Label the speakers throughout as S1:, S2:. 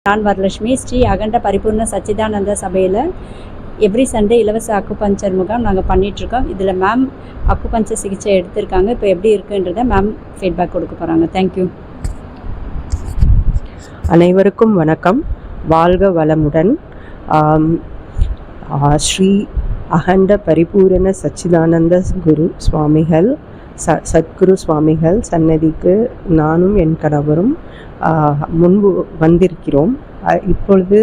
S1: நான் வரலட்சுமி, ஸ்ரீ அகண்ட பரிபூர்ண சச்சிதானந்த சபையில் எவ்ரி சண்டே இலவச அக்குபஞ்சர் முகாம் நாங்கள் பண்ணிகிட்ருக்கோம். இதில் மேம் அக்குபஞ்சர் சிகிச்சை எடுத்திருக்காங்க. இப்போ எப்படி இருக்குன்றதை மேம் ஃபீட்பேக் கொடுக்க போகிறாங்க. தேங்க்யூ.
S2: அனைவருக்கும் வணக்கம். வாழ்க வளமுடன். ஸ்ரீ அகண்ட பரிபூரண சச்சிதானந்த குரு சுவாமிகள் சத்குரு சுவாமிகள் சன்னதிக்கு நானும் என் கணவரும் முன்பு வந்திருக்கிறோம். இப்பொழுது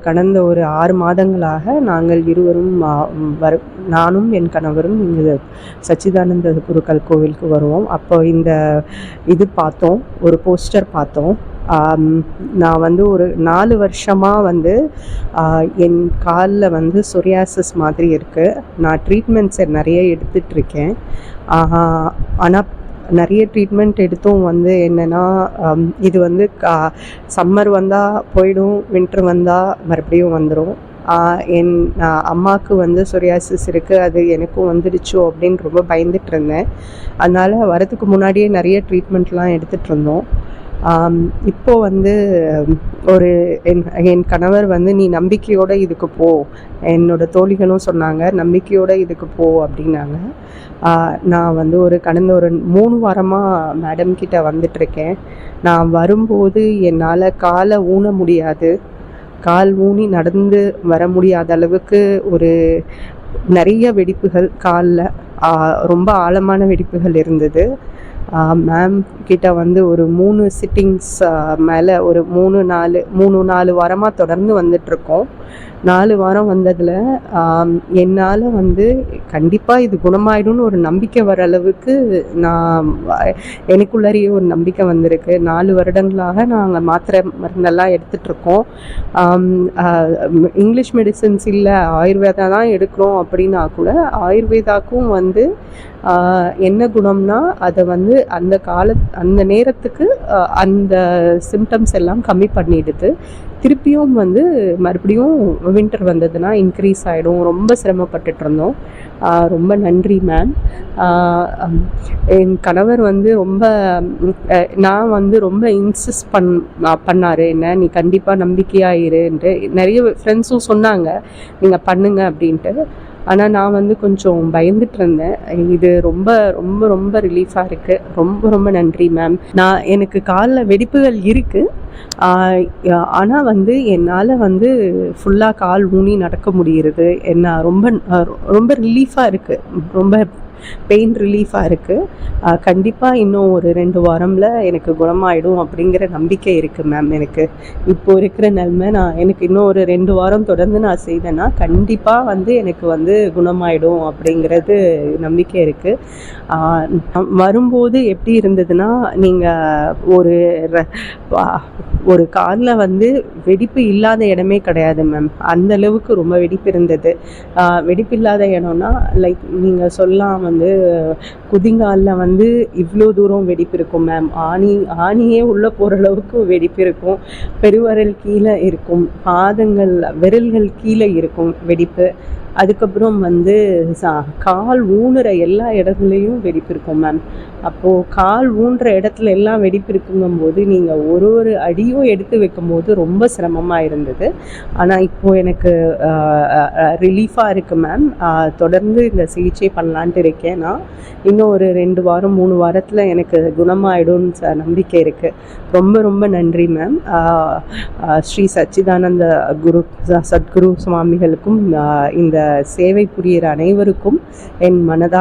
S2: கடந்த ஒரு 6 மாதங்களாக நாங்கள் இருவரும் நானும் என் கணவரும் இங்கு சச்சிதானந்த குருக்கள் கோவிலுக்கு வருவோம். அப்போ இது பார்த்தோம், ஒரு போஸ்டர் பார்த்தோம். நான் ஒரு 4 வருஷமாக என் காலில் சொரியாசிஸ் மாதிரி இருக்குது. நான் ட்ரீட்மெண்ட்ஸ் நிறைய எடுத்துகிட்ருக்கேன். ஆனால் நிறைய ட்ரீட்மெண்ட் எடுத்தும் என்னென்னா இது சம்மர் வந்தால் போயிடும், வின்டர் வந்தால் மறுபடியும் வந்துடும். என் அம்மாவுக்கு சொரியாசிஸ் இருக்குது, அது எனக்கும் வந்துடுச்சோ அப்படின்னு ரொம்ப பயந்துட்டு இருந்தேன். அதனால் வரதுக்கு முன்னாடியே நிறைய ட்ரீட்மெண்ட்லாம் எடுத்துகிட்டு இருந்தோம். இப்போது என் கணவர் நீ நம்பிக்கையோடு இதுக்கு போ, என்னோட தோழிகளும் சொன்னாங்க நம்பிக்கையோடு இதுக்கு போ அப்படின்னாங்க. நான் கடந்த ஒரு 3 வாரமாக மேடம் கிட்ட வந்துட்டுருக்கேன். நான் வரும்போது என்னால் காலை ஊன முடியாது, கால் ஊனி நடந்து வர முடியாத அளவுக்கு நிறைய வெடிப்புகள் காலில், ரொம்ப ஆழமான வெடிப்புகள் இருந்தது. மேம் கிட்ட ஒரு 3 சிட்டிங்ஸ் மேலே ஒரு 3-4 வாரமாக தொடர்ந்து வந்துட்ருக்கோம். 4 வாரம் வந்ததில் என்னால் கண்டிப்பாக இது குணமாயிடும்னு ஒரு நம்பிக்கை வர அளவுக்கு எனக்குள்ளேயே ஒரு நம்பிக்கை வந்திருக்கு. 4 வருடங்களாக நாங்கள் மாத்திரை மருந்தெல்லாம் எடுத்துகிட்ருக்கோம். இங்கிலீஷ் மெடிசன்ஸ் இல்லை, ஆயுர்வேதா தான் எடுக்கிறோம் அப்படின்னா கூட ஆயுர்வேதாக்கும் என்ன குணம்னா அதை அந்த நேரத்துக்கு அந்த சிம்டம்ஸ் எல்லாம் கம்மி பண்ணிடுது. திருப்பியும் மறுபடியும் வின்டர் வந்ததுன்னா இன்க்ரீஸ் ஆகிடும். ரொம்ப சிரமப்பட்டுட்டு இருந்தோம். ரொம்ப நன்றி மேம். என் கணவர் ரொம்ப நான் ரொம்ப இன்சிஸ்ட் பண்ணார் என்ன, நீ கண்டிப்பாக நம்பிக்கையாக இருன்ட்டு. நிறைய ஃப்ரெண்ட்ஸும் சொன்னாங்க நீங்கள் பண்ணுங்க அப்படின்ட்டு. ஆனால் நான் கொஞ்சம் பயந்துட்டு இருந்தேன். இது ரொம்ப ரொம்ப ரொம்ப ரிலீஃபாக இருக்குது. ரொம்ப ரொம்ப நன்றி மேம். எனக்கு காலில் வெடிப்புகள் இருக்குது. ஆனால் என்னால் ஃபுல்லாக கால் ஊனி நடக்க முடிகிறது. என்ன ரொம்ப ரொம்ப ரிலீஃபாக இருக்குது, ரொம்ப பெயின் ரிலீஃபாக இருக்குது. கண்டிப்பாக இன்னும் ஒரு 2 வாரமில் எனக்கு குணமாயிடும் அப்படிங்கிற நம்பிக்கை இருக்குது மேம். எனக்கு இப்போ இருக்கிற நிலைமை, எனக்கு இன்னும் ஒரு 2 வாரம் தொடர்ந்து நான் செய்தேன்னா கண்டிப்பாக எனக்கு குணமாயிடும் அப்படிங்கிறது நம்பிக்கை இருக்குது. வரும்போது எப்படி இருந்ததுன்னா, நீங்கள் ஒரு காலில் வெடிப்பு இல்லாத இடமே கிடையாது மேம். அந்தளவுக்கு ரொம்ப வெடிப்பு இருந்தது. வெடிப்பு இல்லாத இடம்னா லைக் நீங்கள் சொல்லலாம் குதிங்காலில் இவ்வளோ தூரம் வெடிப்பு இருக்கும் மேம். ஆணியே உள்ளே போகிற அளவுக்கு வெடிப்பு இருக்கும். பெருவரல் கீழே இருக்கும், பாதங்கள் விரல்கள் கீழே இருக்கும் வெடிப்பு. அதுக்கப்புறம் கால் ஊனுற எல்லா இடத்துலையும் வெடிப்பு இருக்கும் மேம். அப்போது கால் ஊன்ற இடத்துல எல்லாம் வெடிப்பு இருக்குங்கும்போது நீங்கள் ஒரு அடியும் எடுத்து வைக்கும்போது ரொம்ப சிரமமாக இருந்தது. ஆனால் இப்போது எனக்கு ரிலீஃபாக இருக்குது மேம். தொடர்ந்து இந்த சிகிச்சை பண்ணலான்ட்டு இருக்கேன். நான் இன்னும் ஒரு 2 வாரம் 3 வாரத்தில் எனக்கு குணமாயிடும்னு நம்பிக்கை இருக்குது. ரொம்ப ரொம்ப நன்றி மேம். ஸ்ரீ சச்சிதானந்த சத்குரு சுவாமிகளுக்கும் இந்த சேவை புரிகிற அனைவருக்கும் என் மனதார்ந்த